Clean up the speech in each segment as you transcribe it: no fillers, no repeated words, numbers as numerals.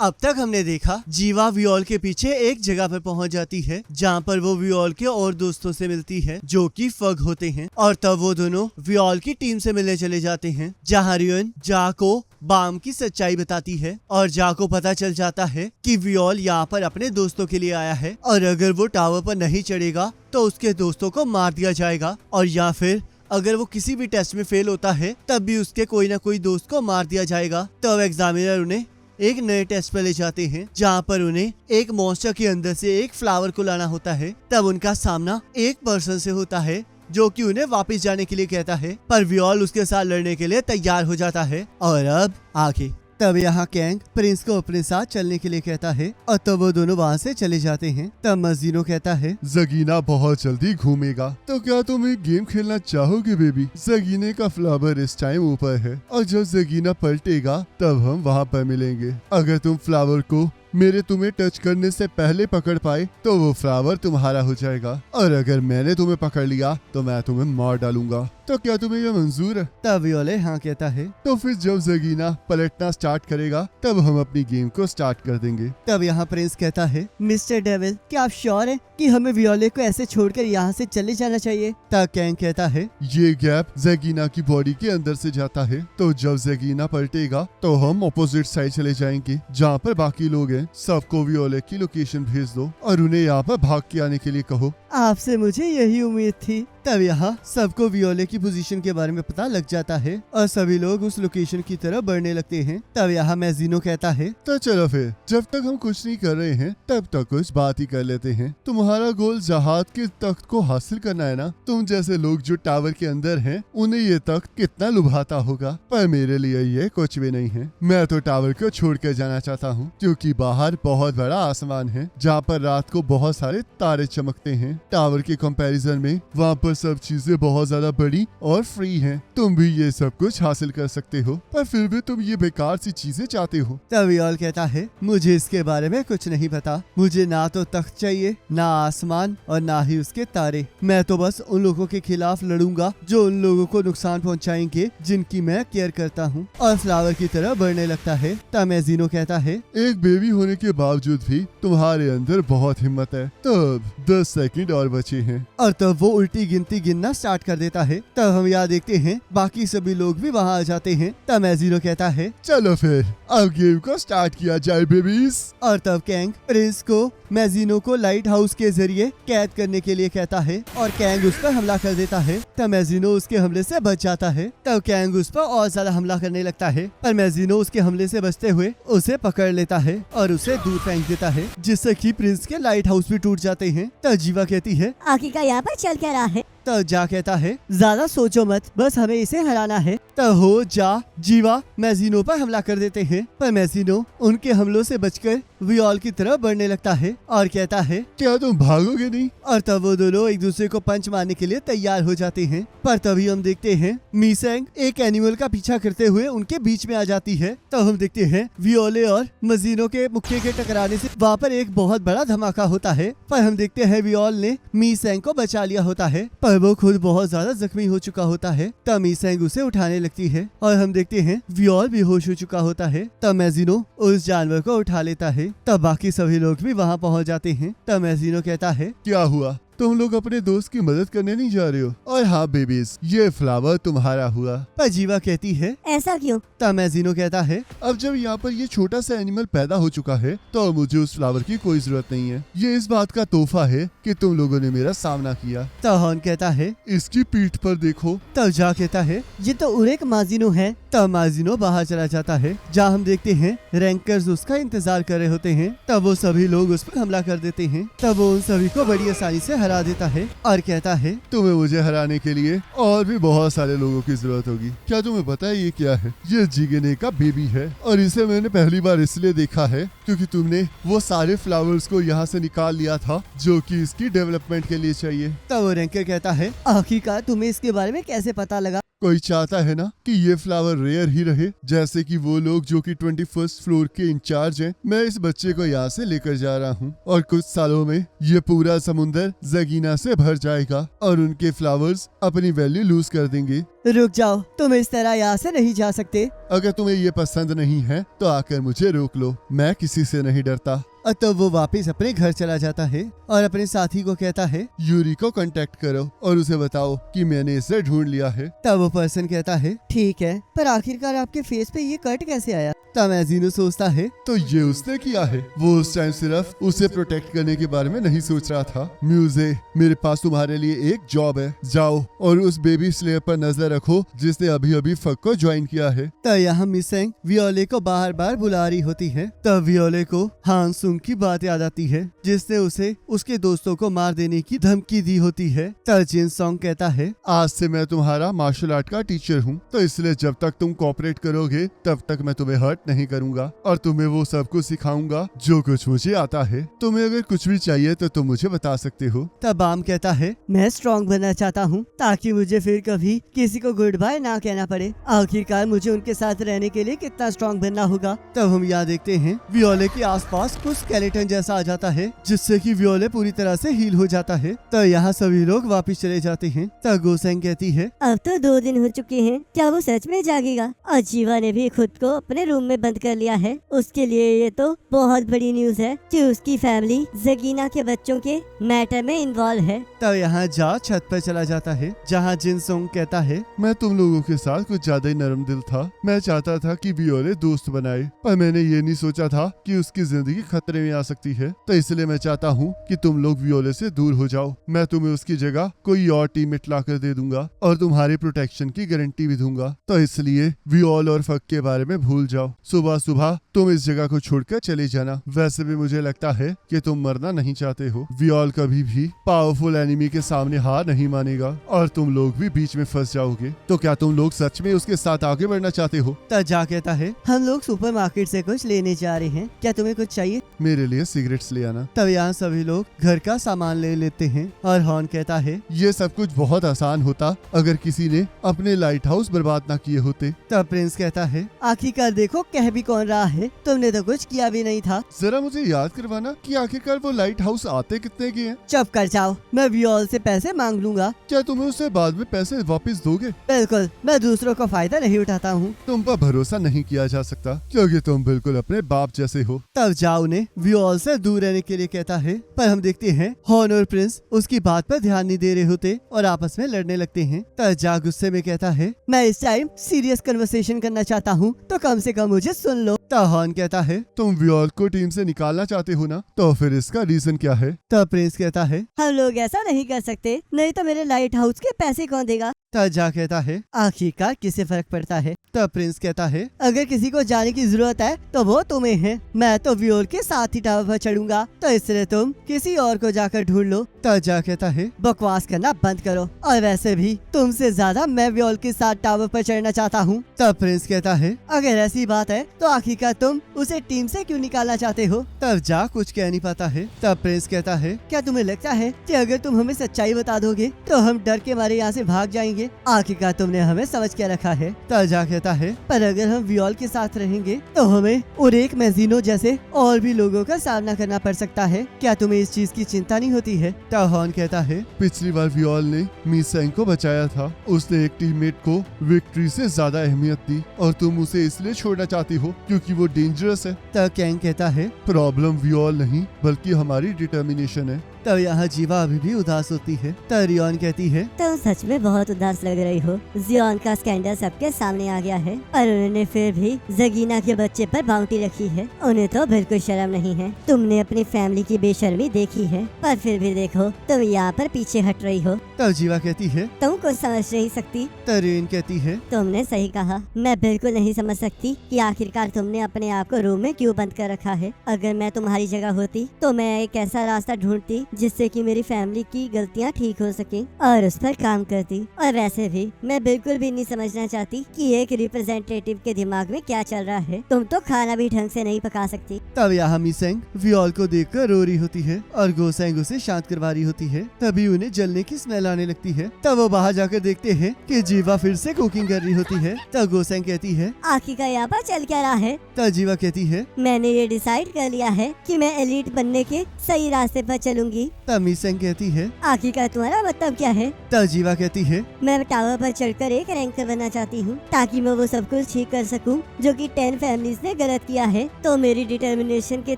अब तक हमने देखा जीवा वियोल के पीछे एक जगह पर पहुंच जाती है जहां पर वो वियोल के और दोस्तों से मिलती है जो कि फग होते हैं, और तब वो दोनों वियोल की टीम से मिलने चले जाते हैं जहां रियन जा को बाम की सच्चाई बताती है और जा को पता चल जाता है कि वियोल यहाँ पर अपने दोस्तों के लिए आया है और अगर वो टावर पर नहीं चढ़ेगा तो उसके दोस्तों को मार दिया जाएगा, और या फिर अगर वो किसी भी टेस्ट में फेल होता है तब भी उसके कोई ना कोई दोस्त को मार दिया जाएगा। तब एग्जामिनर उन्हें एक नए टेस्ट पर ले जाते हैं जहाँ पर उन्हें एक मॉन्स्टर के अंदर से एक फ्लावर को लाना होता है। तब उनका सामना एक पर्सन से होता है जो कि उन्हें वापस जाने के लिए कहता है, पर वियोल उसके साथ लड़ने के लिए तैयार हो जाता है। और अब आगे तब यहाँ कैंग प्रिंस को अपने साथ चलने के लिए कहता है और तब वो दोनों वहाँ से चले जाते हैं। तब मजीनो कहता है, जगीना बहुत जल्दी घूमेगा, तो क्या तुम एक गेम खेलना चाहोगे बेबी? जगीने का फ्लावर इस टाइम ऊपर है और जब जगीना पलटेगा तब हम वहाँ पर मिलेंगे। अगर तुम फ्लावर को मेरे तुम्हें टच करने से पहले पकड़ पाए तो वो फ्लावर तुम्हारा हो जाएगा, और अगर मैंने तुम्हें पकड़ लिया तो मैं तुम्हें मार डालूंगा। तो क्या तुम्हें ये मंजूर है? तब वियोले हाँ कहता है। तो फिर जब जगीना पलटना स्टार्ट करेगा तब हम अपनी गेम को स्टार्ट कर देंगे। तब यहाँ प्रिंस कहता है, मिस्टर डेविल क्या आप श्योर हैं कि हमें वियोले को ऐसे छोड़कर यहाँ से चले जाना चाहिए? तब कैंग कहता है, ये गैप जगीना की बॉडी के अंदर से जाता है, तो जब जगीना पलटेगा तो हम ऑपोजिट साइड चले जाएंगे जहाँ पर बाकी लोग हैं। सबको वियोले की लोकेशन भेज दो और उन्हें यहाँ पर भाग के आने के लिए कहो। आपसे मुझे यही उम्मीद थी। तब यहाँ सबको वियोले की पोजीशन के बारे में पता लग जाता है और सभी लोग उस लोकेशन की तरफ बढ़ने लगते हैं। तब यहाँ मैजिनो कहता है, तो चलो फिर जब तक हम कुछ नहीं कर रहे हैं तब तक कुछ बात ही कर लेते हैं। तुम्हारा गोल जहाज के तख्त को हासिल करना है ना? तुम जैसे लोग जो टावर के अंदर हैं उन्हें ये तख्त कितना लुभाता होगा, पर मेरे लिए ये कुछ भी नहीं है। मैं तो टावर को छोड़ कर जाना चाहता हूँ क्योंकि बाहर बहुत बड़ा आसमान है जहाँ पर रात को बहुत सारे तारे चमकते हैं। टावर के कंपैरिजन में वहाँ पर सब चीजें बहुत ज्यादा बड़ी और फ्री हैं। तुम भी ये सब कुछ हासिल कर सकते हो, पर फिर भी तुम ये बेकार सी चीजें चाहते हो। तब वियोल कहता है, मुझे इसके बारे में कुछ नहीं पता। मुझे ना तो तख्त चाहिए, ना आसमान और ना ही उसके तारे। मैं तो बस उन लोगों के खिलाफ लड़ूंगा जो उन लोगों को नुकसान पहुंचाएंगे जिनकी मैं केयर करता हूं। और फ्लावर की तरह बढ़ने लगता है। तब मैजिनो कहता है, एक बेबी होने के बावजूद भी तुम्हारे अंदर बहुत हिम्मत है। तब 10 सेकंड और बचे हैं। और तब वो उल्टी गिनती गिनना स्टार्ट कर देता है। तब हम यहाँ देखते हैं बाकी सभी लोग भी वहाँ आ जाते हैं। तब मैजिनो कहता है, चलो फिर अब गेम को स्टार्ट किया जाए बेबीज। और तब कैंग प्रिंस को मैजिनो को लाइट हाउस के जरिए कैद करने के लिए कहता है और कैंग उस पर हमला कर देता है। तब मैजिनो उसके हमले से बच जाता है। तब कैंग उस पर और ज्यादा हमला करने लगता है, पर मैजिनो उसके हमले से बचते हुए उसे पकड़ लेता है और उसे दूर फेंक देता है, जिससे कि प्रिंस के लाइट हाउस भी टूट जाते हैं। तब जीवा कहती है, आखिर का यहाँ पर चल क्या रहा है? तब जा कहता है, ज्यादा सोचो मत, बस हमें इसे हराना है। तब हो जा जीवा मैजिनो पर हमला कर देते हैं, पर मैजिनो उनके हमलों से बचकर वियोल की तरफ बढ़ने लगता है और कहता है, क्या तुम भागोगे नहीं? और तब वो दोनों एक दूसरे को पंच मारने के लिए तैयार हो जाते हैं। पर तभी हम देखते हैं मीसेंग एक एनिमल का पीछा करते हुए उनके बीच में आ जाती है। तब हम देखते हैं वियोले और मजीनो के मुक्के के टकराने से वहाँ पर एक बहुत बड़ा धमाका होता है, पर हम देखते हैं वियोल ने मीसेंग को बचा लिया होता है, पर वो खुद बहुत ज्यादा जख्मी हो चुका होता है। तब मीसेंग उसे उठाने लगती है और हम देखते हैं वियोल बेहोश हो चुका होता है। तब मैजिनो उस जानवर को उठा लेता है। तब बाकी सभी लोग भी वहाँ पहुँच जाते हैं। तब मैजिनो कहता है, क्या हुआ? तुम लोग अपने दोस्त की मदद करने नहीं जा रहे हो? और हाँ बेबीज, ये फ्लावर तुम्हारा हुआ। पर जीवा कहती है, ऐसा क्यों? तब मैजिनो कहता है, अब जब यहाँ पर ये छोटा सा एनिमल पैदा हो चुका है तो मुझे उस फ्लावर की कोई जरूरत नहीं है। ये इस बात का तोहफा है कि तुम लोगों ने मेरा सामना किया। तब हॉर्न कहता है, इसकी पीठ पर देखो। तब जा कहता है, ये तो उरेक माजिनो है। तब माजिनो बाहर चला जाता है जहाँ हम देखते हैं रैंकर्स उसका इंतजार कर रहे होते हैं। तब वो सभी लोग उस पर हमला कर देते हैं। तब वो उन सभी को बड़ी आसानी से हरा देता है और कहता है, तुम्हें मुझे हराने के लिए और भी बहुत सारे लोगों की जरूरत होगी। क्या तुम्हें पता है ये क्या है? ये जिगने का बेबी है और इसे मैंने पहली बार इसलिए देखा है क्योंकि तुमने वो सारे फ्लावर्स को यहाँ से निकाल लिया था जो कि इसकी डेवलपमेंट के लिए चाहिए। तब वो रैंकर कहता है, आखिरकार तुम्हें इसके बारे में कैसे पता लगा? कोई चाहता है ना कि ये फ्लावर रेयर ही रहे, जैसे कि वो लोग जो कि 21st फ्लोर के इंचार्ज हैं। मैं इस बच्चे को यहाँ से लेकर जा रहा हूँ और कुछ सालों में ये पूरा समुंदर जगीना से भर जाएगा और उनके फ्लावर्स अपनी वैल्यू लूज कर देंगे। रुक जाओ, तुम इस तरह यहाँ से नहीं जा सकते। अगर तुम्हें ये पसंद नहीं है तो आकर मुझे रोक लो, मैं किसी से नहीं डरता। तब वो वापस अपने घर चला जाता है और अपने साथी को कहता है यूरी को कांटेक्ट करो और उसे बताओ कि मैंने इसे ढूंढ लिया है। तब वो पर्सन कहता है ठीक है, पर आखिरकार आपके फेस पे ये कट कैसे आया? तब एजीनो सोचता है तो ये उसने किया है। वो उस टाइम सिर्फ उसे प्रोटेक्ट करने के बारे में नहीं सोच रहा था। म्यूजे, मेरे पास तुम्हारे लिए एक जॉब है, जाओ और उस बेबी स्लेयर पर नजर रखो जिसने अभी अभी फक को ज्वाइन किया है। तब यहाँ मिसेंग वियोले को बार बार बुला रही होती है। तब वियोले को हान सुंग की बात याद आती है जिसने उसे उसके दोस्तों को मार देने की धमकी दी होती है। तब जिन सॉन्ग कहता है आज से मैं तुम्हारा मार्शल आर्ट का टीचर हूँ, तो इसलिए जब तक तुम कोऑपरेट करोगे तब तक मैं तुम्हें हर्ट नहीं करूंगा और तुम्हें वो सब कुछ सिखाऊंगा जो कुछ मुझे आता है। तुम्हें अगर कुछ भी चाहिए तो तुम मुझे बता सकते हो। तब बाम कहता है मैं स्ट्रॉन्ग बनना चाहता हूँ ताकि मुझे फिर कभी किसी को गुड बाय ना कहना पड़े। आखिरकार मुझे उनके साथ रहने के लिए कितना स्ट्रॉन्ग बनना होगा। तब हम यहाँ देखते हैं वियोले के आसपास कुछ स्केलेटन जैसा आ जाता है जिससे कि वियोले पूरी तरह से हील हो जाता है। तो यहाँ सभी लोग वापस चले जाते हैं। तब गोसेंग कहती है अब तो 2 दिन हो चुके हैं, क्या वो सच में जागेगा? और जीवा ने भी खुद को अपने रूम में बंद कर लिया है। उसके लिए ये तो बहुत बड़ी न्यूज है कि उसकी फैमिली जगीना के बच्चों के मैटर में इन्वॉल्व है। तब यहाँ जा छत पर चला जाता है जहाँ जिन सोंग कहता है मैं तुम लोगों के साथ कुछ ज्यादा ही नरम दिल था। मैं चाहता था कि वियोले दोस्त बनाए, पर मैंने ये नहीं सोचा था कि उसकी जिंदगी खतरे में आ सकती है। तो इसलिए मैं चाहता हूँ कि तुम लोग वियोले से दूर हो जाओ। मैं तुम्हें उसकी जगह कोई और टीममेट लाकर दे दूंगा और तुम्हारी प्रोटेक्शन की गारंटी भी दूंगा। तो इसलिए वियोल और फक के बारे में भूल जाओ। सुबह सुबह तुम इस जगह को छोड़कर चले जाना। वैसे भी मुझे लगता है कि तुम मरना नहीं चाहते हो। वियोल कभी भी पावरफुल एनिमी के सामने हार नहीं मानेगा और तुम लोग भी बीच में फंस जाओगे। तो क्या तुम लोग सच में उसके साथ आगे बढ़ना चाहते हो? तब जा कहता है हम लोग सुपरमार्केट से कुछ लेने जा रहे हैं, क्या तुम्हें कुछ चाहिए? मेरे लिए सिगरेट्स ले आना। तब यहाँ सभी लोग घर का सामान ले लेते हैं और हॉर्न कहता है ये सब कुछ बहुत आसान होता अगर किसी ने अपने लाइट हाउस बर्बाद ना किए होते। तब प्रिंस कहता है आखिरकार देखो कह भी कौन रहा है, तुमने तो कुछ किया भी नहीं था। जरा मुझे याद करवाना कि आखिरकार वो लाइट हाउस आते कितने के हैं? चुप कर जाओ, मैं वियोल से पैसे मांग लूंगा। क्या तुम्हें उससे बाद में पैसे वापस दोगे? बिल्कुल, मैं दूसरों का फायदा नहीं उठाता हूँ। तुम पर भरोसा नहीं किया जा सकता क्योंकि तुम बिल्कुल अपने बाप जैसे हो। तब जाओ ने वियोल से दूर रहने के लिए कहता है, पर हम देखते हैं हॉर्न और प्रिंस उसकी बात पर ध्यान नहीं दे रहे होते और आपस में लड़ने लगते हैं। तब जा गुस्से में कहता है मैं इस टाइम सीरियस कन्वर्सेशन करना चाहता हूँ, तो कम से कम मुझे सुन लो। तब हॉर्न कहता है तुम वियोल को टीम से निकालना चाहते हो ना, तो फिर इसका रीजन क्या है? तब प्रिंस कहता है हम लोग ऐसा नहीं कर सकते, नहीं तो मेरे लाइट हाउस के पैसे कौन देगा? तब जा कहता है आखिरकार किसे फर्क पड़ता है? तब प्रिंस कहता है अगर किसी को जाने की जरूरत है तो वो तुम्हें है, मैं तो वियोल के साथ ही टावर पर चढ़ूंगा, तो इसलिए तुम किसी और को जाकर ढूंढ लो। तब जा कहता है बकवास करना बंद करो, और वैसे भी तुमसे ज्यादा मैं वियोल के साथ टावर पर चढ़ना चाहता हूँ। तब प्रिंस कहता है अगर ऐसी बात है तो आखिरकार तुम उसे टीम से क्यों निकालना चाहते हो? तब जा कुछ कह नहीं पाता है। तब प्रिंस कहता है क्या तुम्हें लगता है कि अगर तुम हमें सच्चाई बता दोगे तो हम डर के मारे यहाँ से भाग जाएंगे? आखिरकार तुमने हमें समझ के रखा है। तब जा कहता है पर अगर हम वियोल के साथ रहेंगे तो हमें और एक मैजिनो जैसे और भी लोगों का सामना करना पड़ सकता है, क्या तुम्हें इस चीज की चिंता नहीं होती है? तब हॉर्न कहता है पिछली बार वियोल ने मीसेंग को बचाया था, उसने एक टीममेट को विक्ट्री से ज्यादा अहमियत दी और तुम उसे इसलिए छोड़ना चाहती हो क्योंकि वो डेंजरस है। तब कैंग कहता है प्रॉब्लम वियोल नहीं बल्कि हमारी डिटर्मिनेशन है। तब यहाँ जीवा अभी भी उदास होती है। तब रियोन कहती है तुम सच में बहुत उदास लग रही हो। जियोन का स्कैंडल सबके सामने आ गया है और उन्होंने फिर भी जगीना के बच्चे पर बाउंटी रखी है। उन्हें तो बिल्कुल शर्म नहीं है। तुमने अपनी फैमिली की बेशर्मी देखी है, पर फिर भी देखो तुम यहाँ पर पीछे हट रही हो। तब जीवा कहती है तुम कुछ समझ नहीं सकती। तब रियोन कहती है तुमने सही कहा, मैं बिल्कुल नहीं समझ सकती कि आखिरकार तुमने अपने आप को रूम में क्यों बंद कर रखा है। अगर मैं तुम्हारी जगह होती तो मैं एक ऐसा रास्ता ढूंढती जिससे कि मेरी फैमिली की गलतियां ठीक हो सके और उस पर काम करती। और वैसे भी मैं बिल्कुल भी नहीं समझना चाहती कि एक रिप्रेजेंटेटिव के दिमाग में क्या चल रहा है। तुम तो खाना भी ढंग से नहीं पका सकती। तब यहाँ मिसेंग वियोल को देखकर रो रही होती है और गोसेंग उसे शांत करवा रही होती है। तभी उन्हें जलने की स्मेल आने लगती है। तब वो बाहर जाकर देखते हैं कि जीवा फिर से कुकिंग कर रही होती है। तब गोसेंग कहती है, आखिरकार यहाँ पर चल क्या रहा है? तब जीवा कहती है, मैंने ये डिसाइड कर लिया है कि मैं एलीट बनने के सही रास्ते पर चलूंगी। तब मिसेंग कहती है, आखिरकार तुम्हारा मतलब क्या है? तब जीवा कहती है, मैं टावर पर चढ़कर एक रैंकर बनना चाहती हूँ ताकि मैं वो सब कुछ ठीक कर सकूँ जो कि 10 फैमिलीज ने गलत किया है। तो मेरी डिटर्मिनेशन के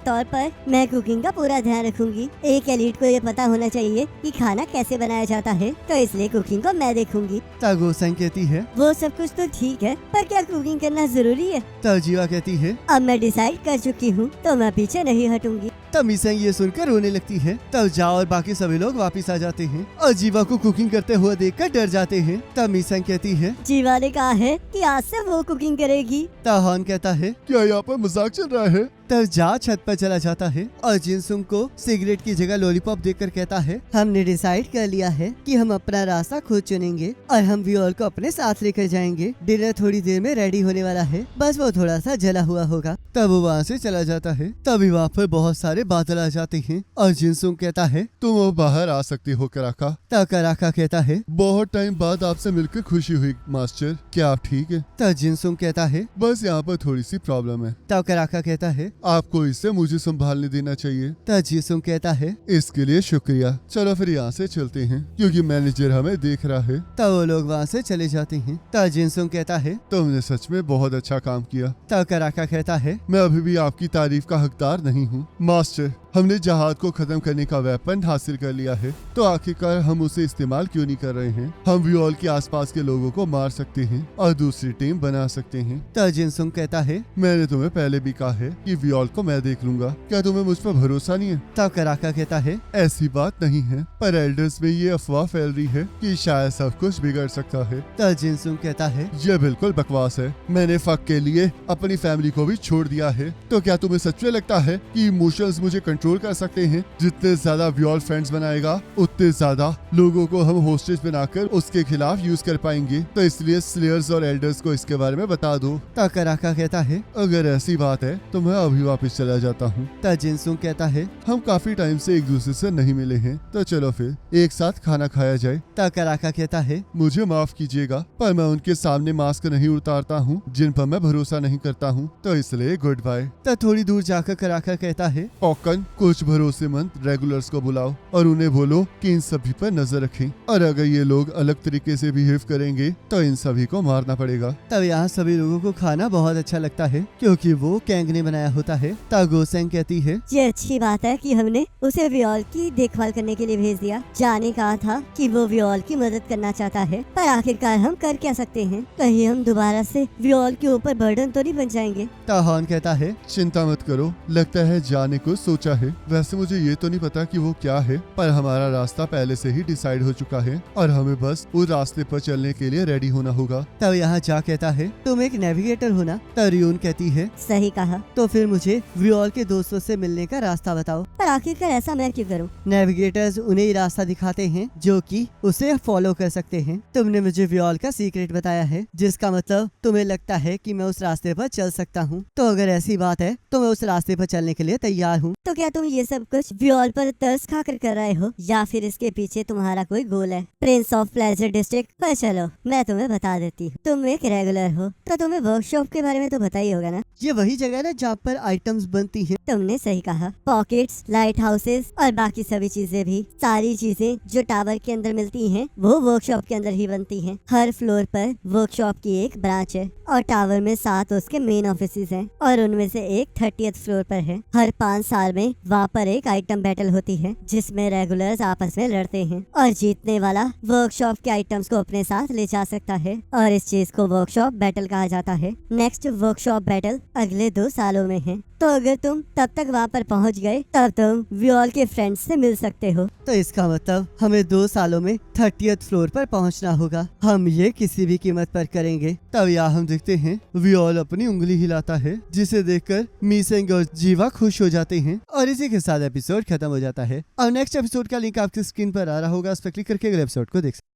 तौर पर मैं कुकिंग का पूरा ध्यान रखूंगी। एक एलीट को ये पता होना चाहिए कि खाना कैसे बनाया जाता है, तो इसलिए कुकिंग को मैं देखूंगी। तब गोसेंग कहती है, वो सब कुछ तो ठीक है, पर क्या कुकिंग करना जरूरी है? तब जीवा कहती है। अब मैं डिसाइड कर चुकी हूँ तो मैं पीछे नहीं हटूंगी। तब मिसेंग ये सुनकर रोने लगती है। तब जाओ और बाकी सभी लोग वापस आ जाते हैं और जीवा को कुकिंग करते हुए देखकर डर जाते हैं। तब मिसेंग कहती है, जीवा ने कहा है कि आज से वो कुकिंग करेगी। तब हॉन कहता है, क्या यहाँ पर मजाक चल रहा है? तब जा छत पर चला जाता है और जिनसुंग को सिगरेट की जगह लॉलीपॉप देकर कहता है, हमने डिसाइड कर लिया है कि हम अपना रास्ता खुद चुनेंगे और हम वियोल को अपने साथ लेकर जाएंगे। डिनर थोड़ी देर में रेडी होने वाला है, बस वो थोड़ा सा जला हुआ होगा। तब वो वहाँ से चला जाता है। तभी वहाँ पर बहुत सारे बादल आ जाते हैं और जिनसुंग कहता है, तुम अब बाहर आ सकते हो कराका। तब कराका कहता है, बहुत टाइम बाद आपसे मिलकर खुशी हुई मास्टर, क्या आप ठीक है? तब जिनसुंग कहता है, बस यहाँ पर थोड़ी सी प्रॉब्लम है, तब कराका कहता है, आपको इसे मुझे संभालने देना चाहिए। तब जिनसुंग कहता है, इसके लिए शुक्रिया। चलो फिर यहाँ से चलते हैं क्योंकि मैनेजर हमें देख रहा है। तब वो लोग वहाँ से चले जाते हैं। तब जिनसुंग कहता है, तुमने सच में बहुत अच्छा काम किया। तब कराका कहता है, मैं अभी भी आपकी तारीफ का हकदार नहीं हूँ मास्टर। हमने जहाज को खत्म करने का वेपन हासिल कर लिया है, तो आखिरकार हम उसे इस्तेमाल क्यों नहीं कर रहे हैं? हम वियोल के आसपास के लोगों को मार सकते हैं और दूसरी टीम बना सकते हैं। तब जिनसुंग कहता है, मैंने तुम्हें पहले भी कहा है कि वियोल को मैं देख लूंगा, क्या तुम्हें मुझ पर भरोसा नहीं है? तब कराका कहता है, ऐसी बात नहीं है, पर एल्डर्स में ये अफवाह फैल रही है कि शायद सब कुछ बिगड़ सकता है। तब जिनसुंग कहता है, ये बिल्कुल बकवास है। मैंने फक के लिए अपनी फैमिली को भी छोड़ दिया है, तो क्या तुम्हें सच में लगता है कि इमोशंस मुझे कंट्रोल कर सकते हैं? जितने ज्यादा वियोल फ्रेंड्स बनाएगा उतने ज्यादा लोगों को हम होस्टेज बनाकर उसके खिलाफ यूज कर पाएंगे, तो इसलिए स्लेयर्स और एल्डर्स को इसके बारे में बता दो। तब कराका कहता है, अगर ऐसी बात है तो मैं अभी वापस चला जाता हूँ। तब जिनसुंग कहता है, हम काफी टाइम से एक दूसरे से नहीं मिले हैं, तो चलो फिर एक साथ खाना खाया जाए। तब कराका कहता है, मुझे माफ कीजिएगा, पर मैं उनके सामने मास्क नहीं उतारता हूँ जिन पर मैं भरोसा नहीं करता हूँ, तो इसलिए गुड बाय। तब थोड़ी दूर जाकर कराका कहता है, ऑकन, कुछ भरोसेमंद रेगुलर्स को बुलाओ और उन्हें बोलो कि इन सभी पर नजर रखें, और अगर ये लोग अलग तरीके से बिहेव करेंगे तो इन सभी को मारना पड़ेगा। तब यहाँ सभी लोगों को खाना बहुत अच्छा लगता है क्योंकि वो कैंग ने बनाया होता है। तब गोसेंग कहती है, ये अच्छी बात है कि हमने उसे वियोल की देखभाल करने के लिए भेज दिया। जाने कहा था कि वो वियोल की मदद करना चाहता है, पर आखिरकार हम कर क्या सकते हैं? कहीं हम दोबारा से वियोल के ऊपर बर्डन तो नहीं बन जाएंगे? तब हॉन कहता है, चिंता मत करो, लगता है जाने को सोचा है। वैसे मुझे ये तो नहीं पता कि वो क्या है, पर हमारा रास्ता पहले से ही डिसाइड हो चुका है और हमें बस उस रास्ते पर चलने के लिए रेडी होना होगा। तब यहाँ जा कहता है, तुम एक नेविगेटर हो ना? तब रियून कहती है, सही कहा। तो फिर मुझे वियोल के दोस्तों से मिलने का रास्ता बताओ। पर आखिरकार ऐसा मैं क्यों करूं? नेविगेटर्स उन्हें ही रास्ता दिखाते हैं जो कि उसे फॉलो कर सकते हैं। तुमने मुझे वियोल का सीक्रेट बताया है, जिसका मतलब तुम्हें लगता है कि मैं उस रास्ते पर चल सकता हूँ। तो अगर ऐसी बात है तो मैं उस रास्ते पर चलने के लिए तैयार हूँ। तो क्या तुम ये सब कुछ वियोल पर तरस खाकर कर रहे हो या फिर इसके पीछे तुम्हारा कोई गोल है? प्रिंस ऑफ प्लेजर डिस्ट्रिक्ट पर चलो, मैं तुम्हें बता देती हूँ। तुम एक रेगुलर हो तो तुम्हें वर्कशॉप के बारे में तो पता ही होगा ना? ये वही जगह है ना जहाँ पर आइटम्स बनती हैं। तुमने सही कहा। पॉकेट्स, लाइट हाउसेस और बाकी सभी चीजें भी, सारी चीजें जो टावर के अंदर मिलती हैं वो वर्कशॉप के अंदर ही बनती हैं। हर फ्लोर पर वर्कशॉप की एक ब्रांच है और टावर में 7 उसके मेन ऑफिसेज हैं और उनमें से एक 30th फ्लोर पर है। हर 5 साल में वहाँ पर एक आइटम बैटल होती है जिसमें रेगुलर्स आपस में लड़ते हैं और जीतने वाला वर्कशॉप के आइटम्स को अपने साथ ले जा सकता है और इस चीज को वर्कशॉप बैटल कहा जाता है। नेक्स्ट वर्कशॉप बैटल अगले 2 सालों में है, तो अगर तुम तब तक वहाँ पर पहुँच गए तब तुम वियोल के फ्रेंड्स से मिल सकते हो। तो इसका मतलब हमें 2 सालों में 30th फ्लोर पर पहुँचना होगा। हम ये किसी भी कीमत पर करेंगे। तब यहाँ हम देखते हैं वियोल अपनी उंगली हिलाता है, जिसे देखकर मीसेंग और जीवा खुश हो जाते हैं और इसी के साथ एपिसोड खत्म हो जाता है। और नेक्स्ट एपिसोड का लिंक आपकी स्क्रीन पर आ रहा होगा, उस पर क्लिक करके अगले एपिसोड को देख सकते हैं।